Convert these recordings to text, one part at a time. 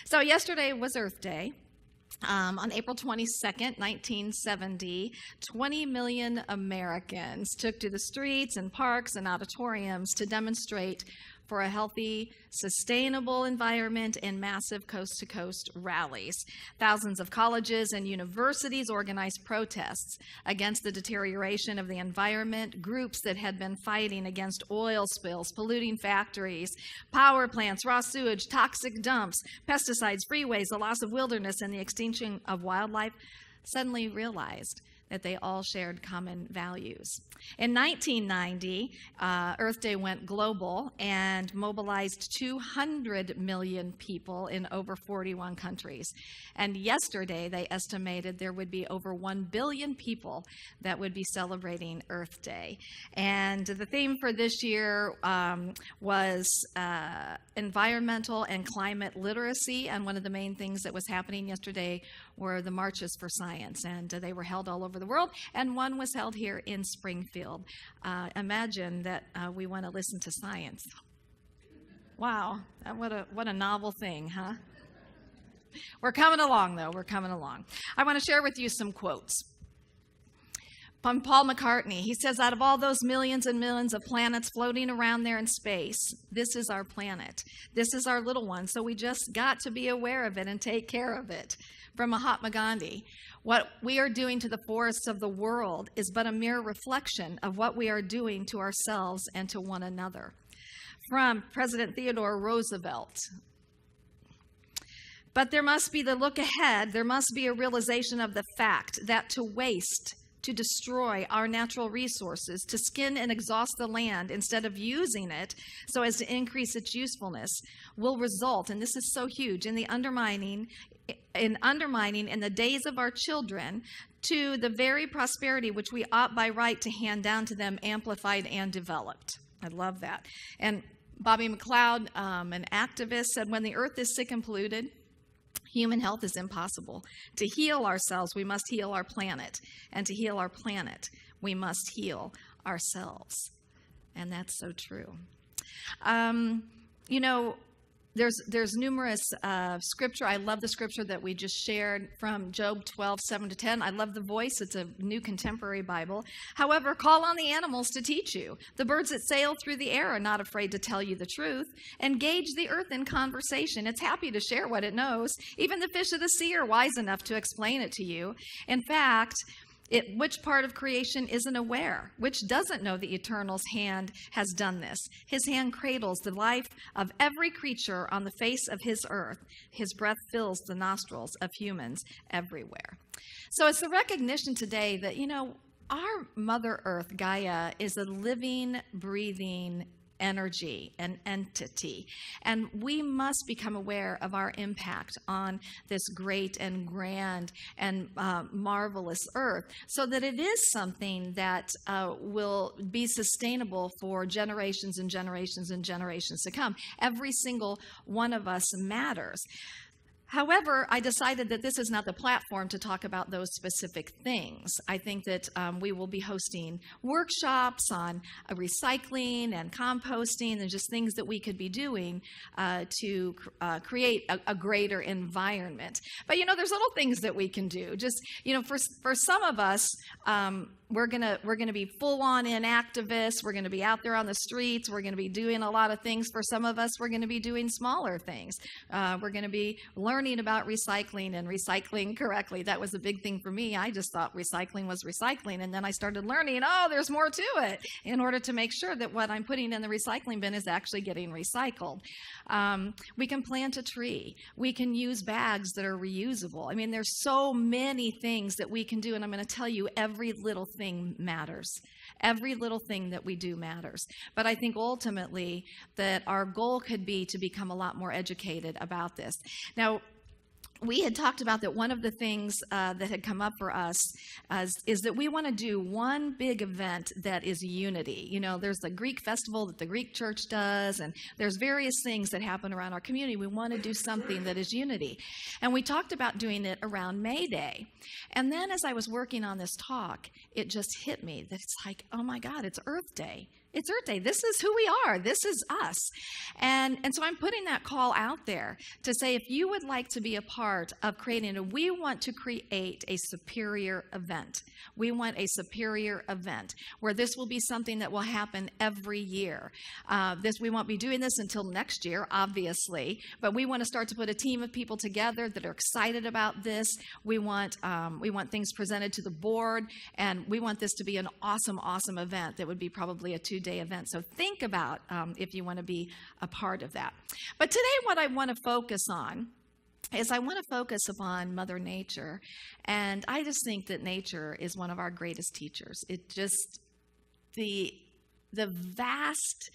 So yesterday was Earth Day. On April 22nd, 1970, 20 million Americans took to the streets and parks and auditoriums to demonstrate for a healthy, sustainable environment in massive coast-to-coast rallies. Thousands of colleges and universities organized protests against the deterioration of the environment, groups that had been fighting against oil spills, polluting factories, power plants, raw sewage, toxic dumps, pesticides, freeways, the loss of wilderness, and the extinction of wildlife, suddenly realized that they all shared common values. In 1990, Earth Day went global and mobilized 200 million people in over 41 countries. And yesterday, they estimated there would be over 1 billion people that would be celebrating Earth Day. And the theme for this year was environmental and climate literacy. And one of the main things that was happening yesterday were the marches for science. And they were held all over the world, and one was held here in Springfield. Imagine that we want to listen to science. Wow, what a novel thing, huh? We're coming along, though. We're coming along. I want to share with you some quotes. From Paul McCartney, he says, out of all those millions and millions of planets floating around there in space, this is our planet. This is our little one, so we just got to be aware of it and take care of it. From Mahatma Gandhi, what we are doing to the forests of the world is but a mere reflection of what we are doing to ourselves and to one another. From President Theodore Roosevelt, but there must be the look ahead, there must be a realization of the fact that to waste, to destroy our natural resources, to skin and exhaust the land instead of using it so as to increase its usefulness will result, and this is so huge, in undermining in the days of our children to the very prosperity which we ought by right to hand down to them, amplified and developed. I love that. And Bobby McLeod, an activist, said, when the earth is sick and polluted, human health is impossible. To heal ourselves, we must heal our planet. And to heal our planet, we must heal ourselves. And that's so true. You know, there's numerous scripture. I love the scripture that we just shared from Job 12:7-10. I love the voice. It's a New Contemporary Bible. However, call on the animals to teach you. The birds that sail through the air are not afraid to tell you the truth. Engage the earth in conversation. It's happy to share what it knows. Even the fish of the sea are wise enough to explain it to you. In fact, which part of creation isn't aware? Which doesn't know the Eternal's hand has done this? His hand cradles the life of every creature on the face of his earth. His breath fills the nostrils of humans everywhere. So it's the recognition today that, you know, our Mother Earth, Gaia, is a living, breathing energy, an entity. And we must become aware of our impact on this great and grand and marvelous earth so that it is something that will be sustainable for generations and generations and generations to come. Every single one of us matters. However, I decided that this is not the platform to talk about those specific things. I think that we will be hosting workshops on recycling and composting and just things that we could be doing to create a greater environment. But, you know, there's little things that we can do. Just, you know, for some of us, we're gonna be full-on in activists. We're gonna be out there on the streets. We're gonna be doing a lot of things. For some of us, we're gonna be doing smaller things. We're gonna be learning about recycling and recycling correctly. That was a big thing for me. I just thought recycling was recycling, and then I started learning, oh, there's more to it, in order to make sure that what I'm putting in the recycling bin is actually getting recycled. We can plant a tree. We can use bags that are reusable. I mean, there's so many things that we can do, and I'm going to tell you, every little thing matters. Every little thing that we do matters. But I think ultimately that our goal could be to become a lot more educated about this. Now, we had talked about that one of the things that had come up for us is that we want to do one big event that is unity. You know, there's the Greek festival that the Greek church does, and there's various things that happen around our community. We want to do something that is unity. And we talked about doing it around May Day. And then as I was working on this talk, it just hit me that it's like, oh my God, it's Earth Day. It's Earth Day. This is who we are. This is us. And so I'm putting that call out there to say, if you would like to be a part of we want to create a superior event. We want a superior event where this will be something that will happen every year. We won't be doing this until next year, obviously, but we want to start to put a team of people together that are excited about this. We want things presented to the board, and we want this to be an awesome, awesome event that would be probably a 2-day event. So think about if you want to be a part of that. But today what I want to focus on is I want to focus upon Mother Nature. And I just think that nature is one of our greatest teachers. It just, the vast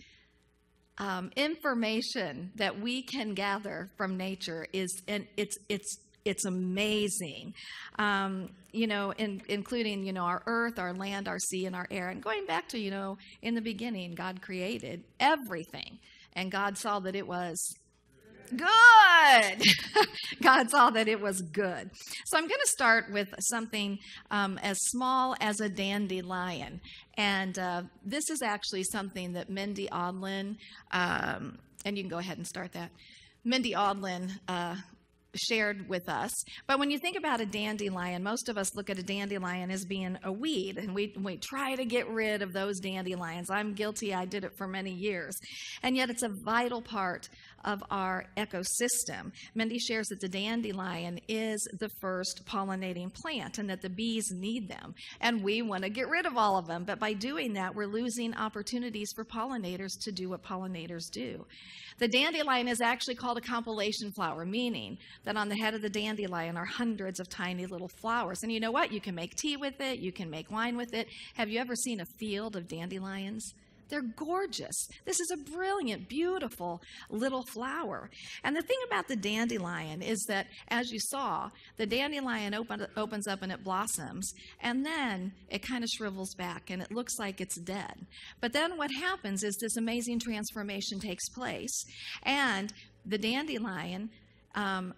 information that we can gather from nature it's amazing, including, our earth, our land, our sea, and our air. And going back to, in the beginning, God created everything, and God saw that it was good. God saw that it was good. So I'm going to start with something as small as a dandelion. And this is actually something that Mindy Odlin, and you can go ahead and start that. Mindy Odlin shared with us. But when you think about a dandelion, most of us look at a dandelion as being a weed, and we try to get rid of those dandelions. I'm guilty. I did it for many years. And yet it's a vital part of our ecosystem. Mindy shares that the dandelion is the first pollinating plant and that the bees need them. And we want to get rid of all of them. But by doing that, we're losing opportunities for pollinators to do what pollinators do. The dandelion is actually called a compilation flower, meaning that on the head of the dandelion are hundreds of tiny little flowers. And you know what? You can make tea with it. You can make wine with it. Have you ever seen a field of dandelions? They're gorgeous. This is a brilliant, beautiful little flower. And the thing about the dandelion is that, as you saw, the dandelion opens up and it blossoms, and then it kind of shrivels back and it looks like it's dead. But then what happens is this amazing transformation takes place, and the dandelion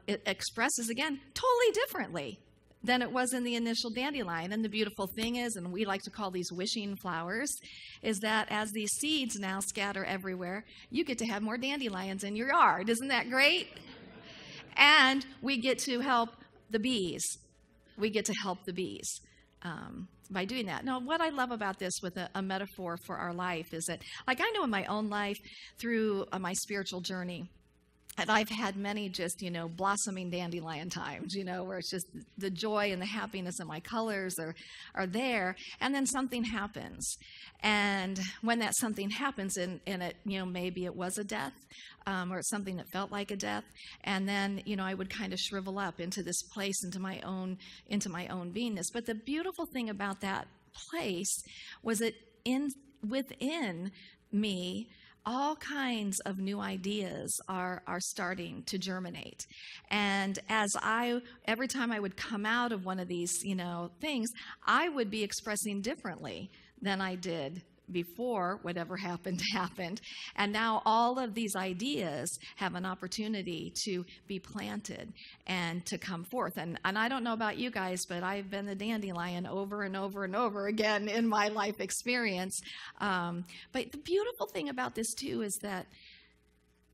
it expresses again totally differently than it was in the initial dandelion. And the beautiful thing is, and we like to call these wishing flowers, is that as these seeds now scatter everywhere, you get to have more dandelions in your yard. Isn't that great? And we get to help the bees. We get to help the bees by doing that. Now, what I love about this with a metaphor for our life is that, like, I know in my own life through my spiritual journey, and I've had many just, blossoming dandelion times, where it's just the joy and the happiness and my colors are there. And then something happens. And when that something happens, and it, maybe it was a death, or it's something that felt like a death. And then, I would kind of shrivel up into this place, into my own beingness. But the beautiful thing about that place was that within me, all kinds of new ideas are starting to germinate. And every time I would come out of one of these, things, I would be expressing differently than I did before whatever happened. And now all of these ideas have an opportunity to be planted and to come forth. And I don't know about you guys, but I've been the dandelion over and over and over again in my life experience. But the beautiful thing about this too is that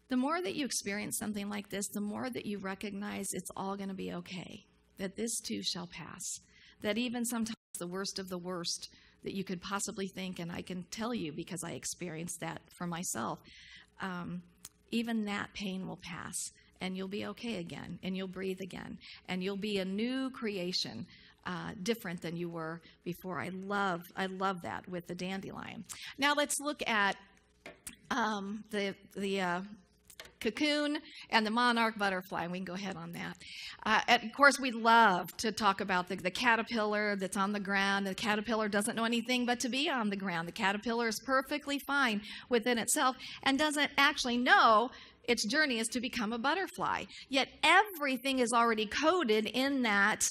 the more that you experience something like this, the more that you recognize it's all going to be okay, that this too shall pass, that even sometimes the worst of the worst that you could possibly think, and I can tell you because I experienced that for myself, even that pain will pass, and you'll be okay again, and you'll breathe again, and you'll be a new creation, different than you were before. I love that with the dandelion. Now let's look at the cocoon and the monarch butterfly, and we can go ahead on that. And of course, we love to talk about the caterpillar that's on the ground. The caterpillar doesn't know anything but to be on the ground. The caterpillar is perfectly fine within itself and doesn't actually know its journey is to become a butterfly. Yet everything is already coded in that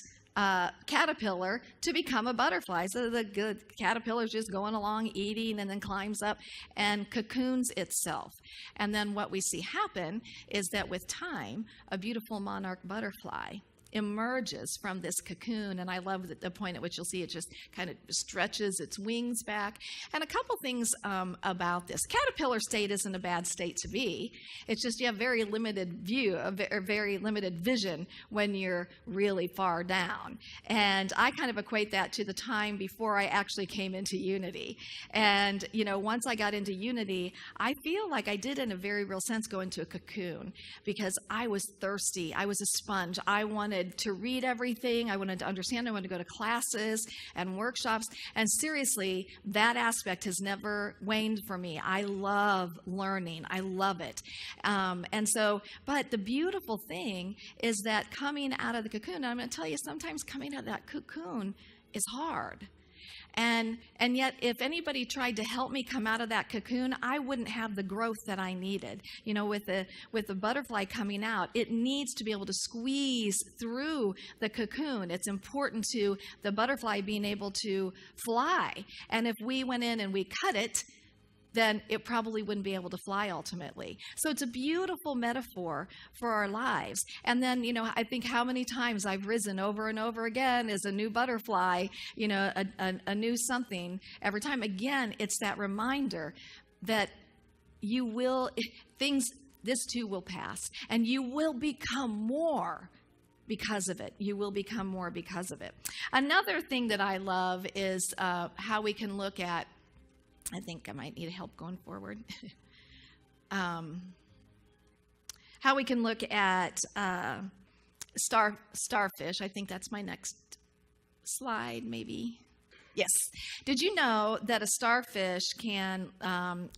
caterpillar to become a butterfly. So the caterpillar's just going along, eating, and then climbs up and cocoons itself. And then what we see happen is that with time, a beautiful monarch butterfly emerges from this cocoon, and I love the point at which you'll see it just kind of stretches its wings back. And a couple things about this. Caterpillar state isn't a bad state to be. It's just you have very limited view, or very limited vision when you're really far down. And I kind of equate that to the time before I actually came into Unity. And, you know, once I got into Unity, I feel like I did in a very real sense go into a cocoon, because I was thirsty. I was a sponge. I wanted to read everything. I wanted to understand. I wanted to go to classes and workshops. And seriously, that aspect has never waned for me. I love learning. I love it. But the beautiful thing is that coming out of the cocoon, I'm going to tell you, sometimes coming out of that cocoon is hard. And yet, if anybody tried to help me come out of that cocoon, I wouldn't have the growth that I needed. You know, with the butterfly coming out, it needs to be able to squeeze through the cocoon. It's important to the butterfly being able to fly. And if we went in and we cut it, then it probably wouldn't be able to fly ultimately. So it's a beautiful metaphor for our lives. And then, you know, I think how many times I've risen over and over again as a new butterfly, you know, a new something every time. Again, it's that reminder that this too will pass, and you will become more because of it. You will become more because of it. Another thing that I love is how we can look at, I think I might need help going forward. How we can look at starfish. I think that's my next slide, maybe. Yes. Did you know that a starfish can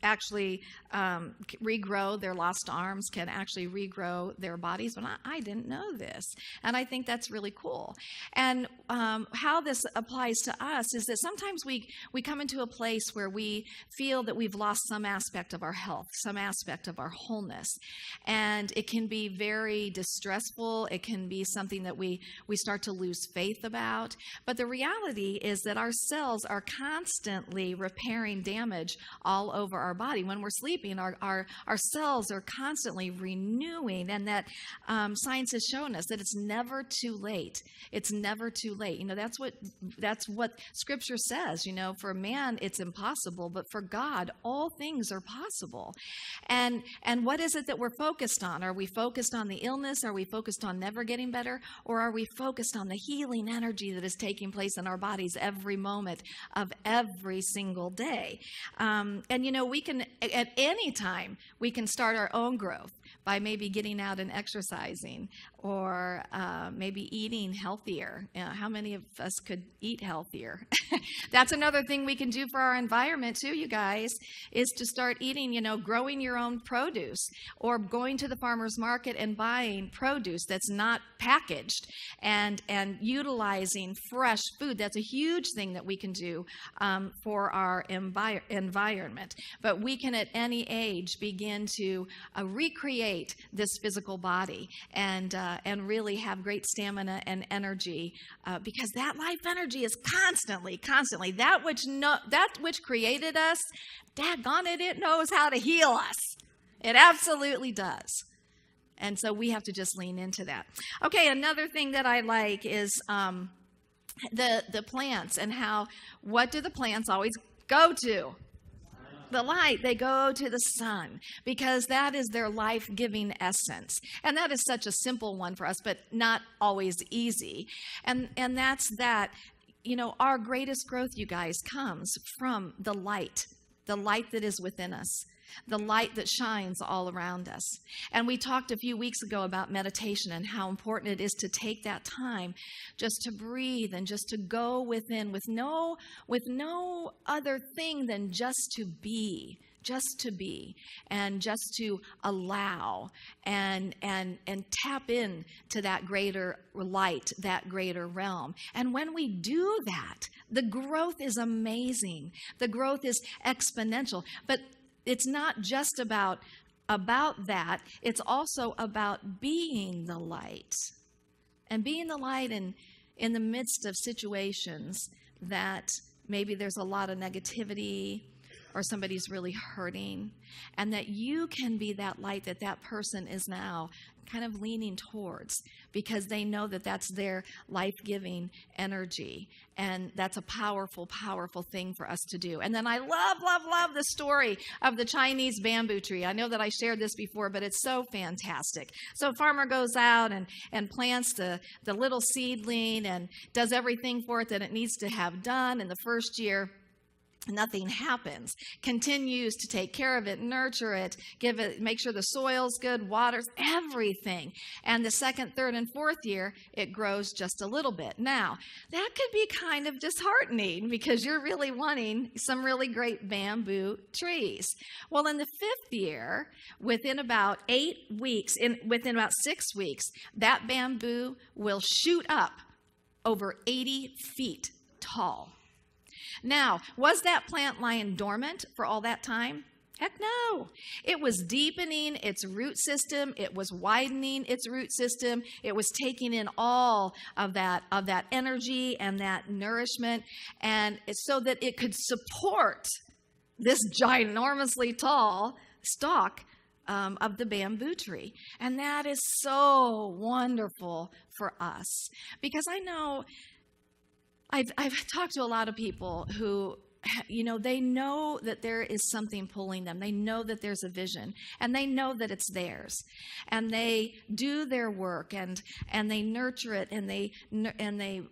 actually regrow their lost arms, can actually regrow their bodies? Well, I didn't know this. And I think that's really cool. And how this applies to us is that sometimes we come into a place where we feel that we've lost some aspect of our health, some aspect of our wholeness. And it can be very distressful. It can be something that we start to lose faith about. But the reality is that our cells are constantly repairing damage all over our body. When we're sleeping, our cells are constantly renewing, and that science has shown us that it's never too late. It's never too late. You know, that's what Scripture says. You know, for man it's impossible, but for God all things are possible. And what is it that we're focused on? Are we focused on the illness? Are we focused on never getting better? Or are we focused on the healing energy that is taking place in our bodies every moment of every single day? And you know, we can, at any time, we can start our own growth by maybe getting out and exercising, or maybe eating healthier. You know, how many of us could eat healthier? That's another thing we can do for our environment too, you guys, is to start eating, you know, growing your own produce, or going to the farmer's market and buying produce that's not packaged, and utilizing fresh food. That's a huge thing that we can do for our environment. But we can at any age begin to recreate this physical body and really have great stamina and energy, because that life energy is constantly that which created us. Daggone it, it knows how to heal us. It absolutely does. And so we have to just lean into that. Okay, another thing that I like is the plants, and what do the plants always go to? The light. They go to the sun, because that is their life-giving essence. And that is such a simple one for us, but not always easy. And that's that, you know, our greatest growth, you guys, comes from the light that is within us, the light that shines all around us. And we talked a few weeks ago about meditation and how important it is to take that time just to breathe and just to go within with no other thing than just to be and just to allow and tap in to that greater light, that greater realm. And when we do that, the growth is amazing. The growth is exponential. But it's not just about about that, it's also about being the light. And being the light in the midst of situations that maybe there's a lot of negativity or somebody's really hurting, and that you can be that light that that person is now kind of leaning towards, because they know that that's their life-giving energy, and that's a powerful, powerful thing for us to do. And then I love the story of the Chinese bamboo tree. I know that I shared this before, but it's so fantastic. So a farmer goes out and plants the little seedling and does everything for it that it needs to have done in the first year. Nothing happens. Continues to take care of it, nurture it, make sure the soil's good, waters, everything. And the second, third, and fourth year, it grows just a little bit. Now, that could be kind of disheartening because you're really wanting some really great bamboo trees. Well, in the fifth year, within about 6 weeks, that bamboo will shoot up over 80 feet tall. Now, was that plant lying dormant for all that time? Heck no. It was deepening its root system. It was widening its root system. It was taking in all of that energy and that nourishment, and so that it could support this ginormously tall stalk of the bamboo tree. And that is so wonderful for us, because I know I've talked to a lot of people who, they know that there is something pulling them. They know that there's a vision, and they know that it's theirs. And they do their work, and they nurture it, and they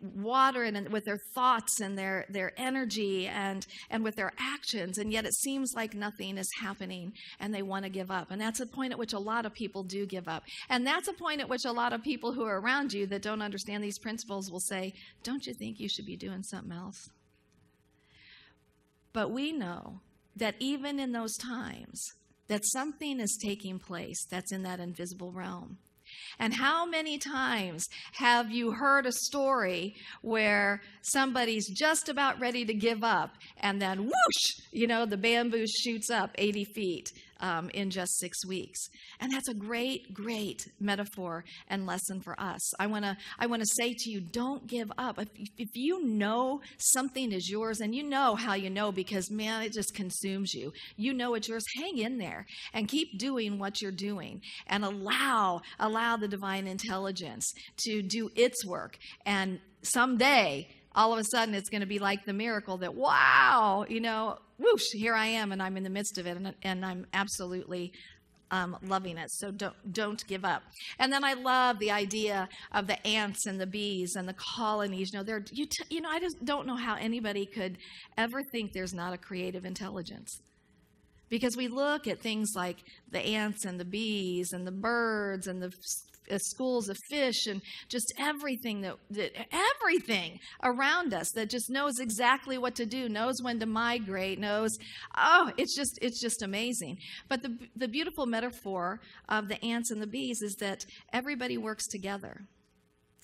water it, and with their thoughts and their energy and with their actions, and yet it seems like nothing is happening, and they want to give up. And that's a point at which a lot of people do give up. And that's a point at which a lot of people who are around you that don't understand these principles will say, "Don't you think you should be doing something else?" But we know that even in those times, that something is taking place that's in that invisible realm. And how many times have you heard a story where somebody's just about ready to give up, and then whoosh, the bamboo shoots up 80 feet in just 6 weeks? And that's a great, great metaphor and lesson for us. I want to say to you, don't give up. If you know something is yours, and you know how you know, because man, it just consumes you. You know it's yours. Hang in there and keep doing what you're doing, and allow the divine intelligence to do its work. And someday, all of a sudden, it's going to be like the miracle that, wow, whoosh, here I am, and I'm in the midst of it, and I'm absolutely loving it. So don't give up. And then I love the idea of the ants and the bees and the colonies. I just don't know how anybody could ever think there's not a creative intelligence. Because we look at things like the ants and the bees and the birds and the schools of fish, and just everything everything around us that just knows exactly what to do, knows when to migrate, it's just amazing. But the beautiful metaphor of the ants and the bees is that everybody works together,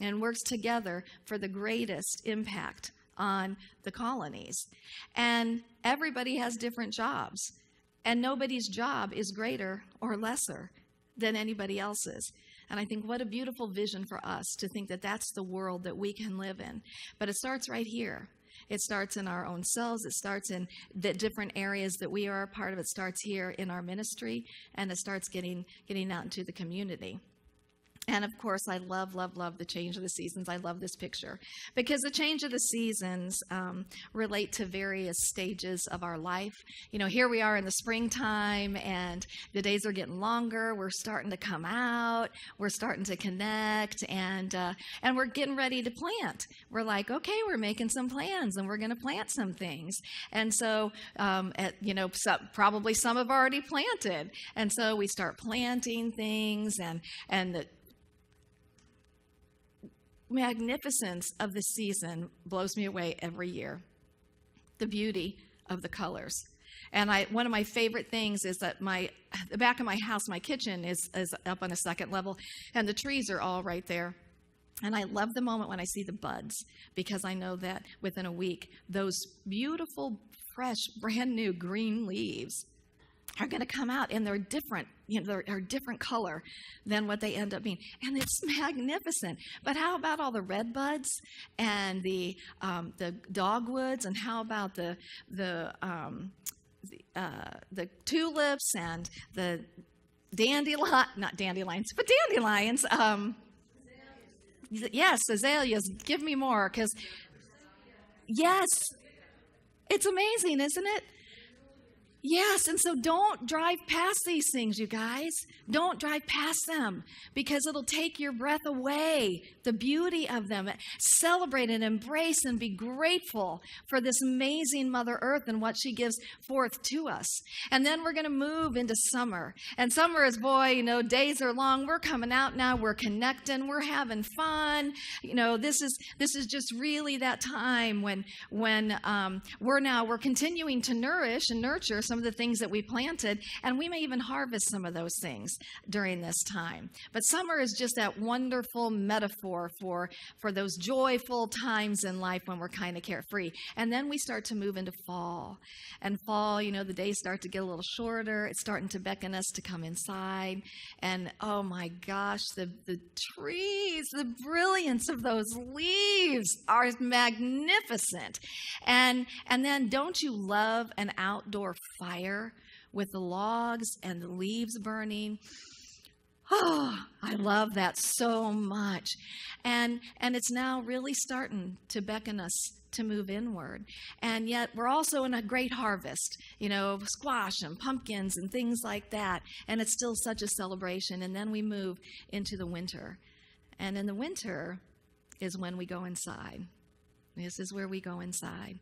and works together for the greatest impact on the colonies. And everybody has different jobs, and nobody's job is greater or lesser than anybody else's. And I think what a beautiful vision for us to think that that's the world that we can live in. But it starts right here. It starts in our own selves. It starts in the different areas that we are a part of. It starts here in our ministry, and it starts getting out into the community. And, of course, I love the change of the seasons. I love this picture because the change of the seasons relate to various stages of our life. Here we are in the springtime, and the days are getting longer. We're starting to come out. We're starting to connect, and we're getting ready to plant. We're like, okay, we're making some plans, and we're going to plant some things. And so, probably some have already planted. And so we start planting things, and the magnificence of the season blows me away every year. The beauty of the colors. And one of my favorite things is that the back of my house, my kitchen is up on a second level, and the trees are all right there. And I love the moment when I see the buds, because I know that within a week, those beautiful, fresh, brand new green leaves are going to come out, and they're different. They're a different color than what they end up being, and it's magnificent. But how about all the red buds and the dogwoods, and how about the tulips and the not dandelions, but dandelions. Yes, azaleas. Give me more, because yes, it's amazing, isn't it? Yes, and so don't drive past these things, you guys. Don't drive past them, because it'll take your breath away, the beauty of them. Celebrate and embrace and be grateful for this amazing Mother Earth and what she gives forth to us. And then we're going to move into summer. And summer is, boy, days are long. We're coming out now. We're connecting. We're having fun. This is just really that time when we're continuing to nourish and nurture some of the things that we planted, and we may even harvest some of those things during this time. But summer is just that wonderful metaphor for those joyful times in life when we're kind of carefree. And then we start to move into fall. And fall, the days start to get a little shorter. It's starting to beckon us to come inside. And oh my gosh, the trees, the brilliance of those leaves are magnificent. And then don't you love an outdoor fire with the logs and the leaves burning? Oh, I love that so much. And it's now really starting to beckon us to move inward. And yet we're also in a great harvest, squash and pumpkins and things like that. And it's still such a celebration. And then we move into the winter. And in the winter is when we go inside. This is where we go inside.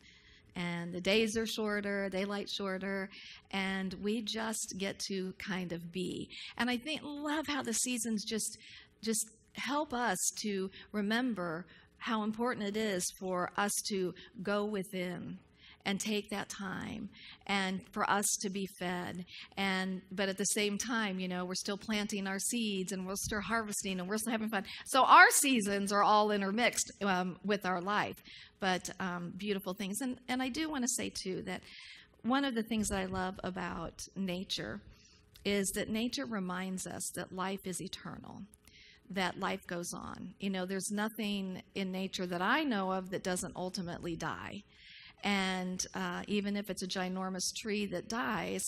And the days are shorter, daylight's shorter, and we just get to kind of be. And I love how the seasons just help us to remember how important it is for us to go within and take that time, and for us to be fed. But at the same time, we're still planting our seeds, and we're still harvesting, and we're still having fun. So our seasons are all intermixed with our life, but beautiful things. And I do want to say, too, that one of the things that I love about nature is that nature reminds us that life is eternal, that life goes on. There's nothing in nature that I know of that doesn't ultimately die. And even if it's a ginormous tree that dies,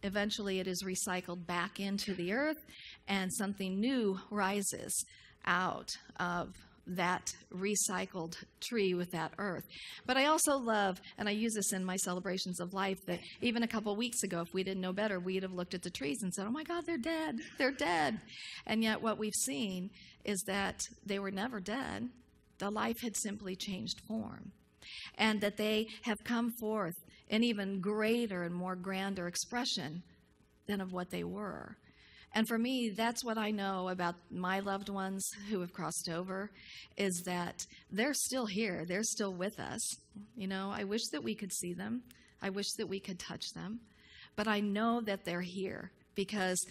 eventually it is recycled back into the earth, and something new rises out of that recycled tree with that earth. But I also love, and I use this in my celebrations of life, that even a couple of weeks ago, if we didn't know better, we'd have looked at the trees and said, oh my God, they're dead. They're dead. And yet what we've seen is that they were never dead. The life had simply changed form. And that they have come forth in even greater and more grander expression than of what they were. And for me, that's what I know about my loved ones who have crossed over, is that they're still here. They're still with us. I wish that we could see them. I wish that we could touch them. But I know that they're here, because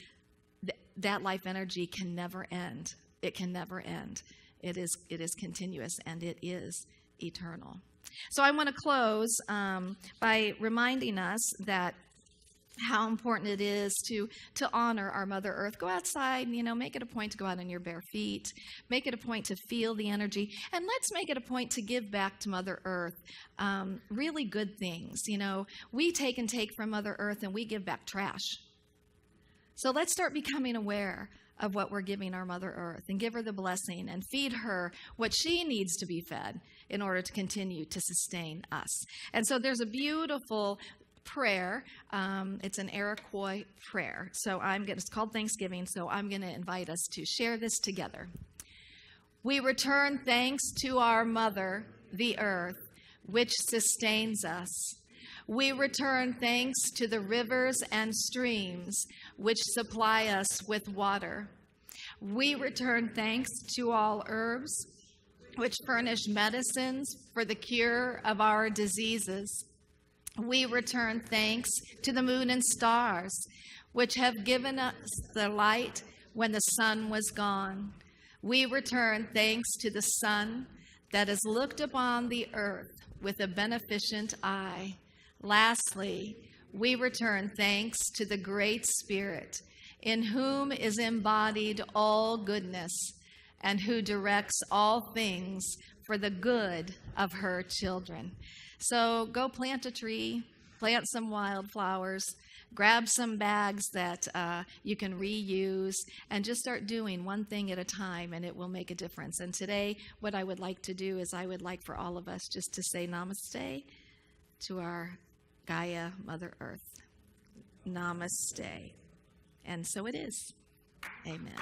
that life energy can never end. It can never end. It is continuous, and it is eternal. So I want to close by reminding us that how important it is to honor our Mother Earth. Go outside, make it a point to go out on your bare feet. Make it a point to feel the energy. And let's make it a point to give back to Mother Earth really good things. We take from Mother Earth, and we give back trash. So let's start becoming aware of what we're giving our Mother Earth, and give her the blessing and feed her what she needs to be fed in order to continue to sustain us. And so there's a beautiful prayer. It's an Iroquois prayer. So it's called Thanksgiving. So I'm going to invite us to share this together. We return thanks to our Mother, the Earth, which sustains us. We return thanks to the rivers and streams which supply us with water. We return thanks to all herbs which furnish medicines for the cure of our diseases. We return thanks to the moon and stars which have given us the light when the sun was gone. We return thanks to the sun that has looked upon the earth with a beneficent eye. Lastly, we return thanks to the great Spirit, in whom is embodied all goodness, and who directs all things for the good of her children. So go plant a tree, plant some wildflowers, grab some bags that you can reuse, and just start doing one thing at a time, and it will make a difference. And today, what I would like to do is I would like for all of us just to say namaste to our Gaia, Mother Earth. Namaste. And so it is. Amen.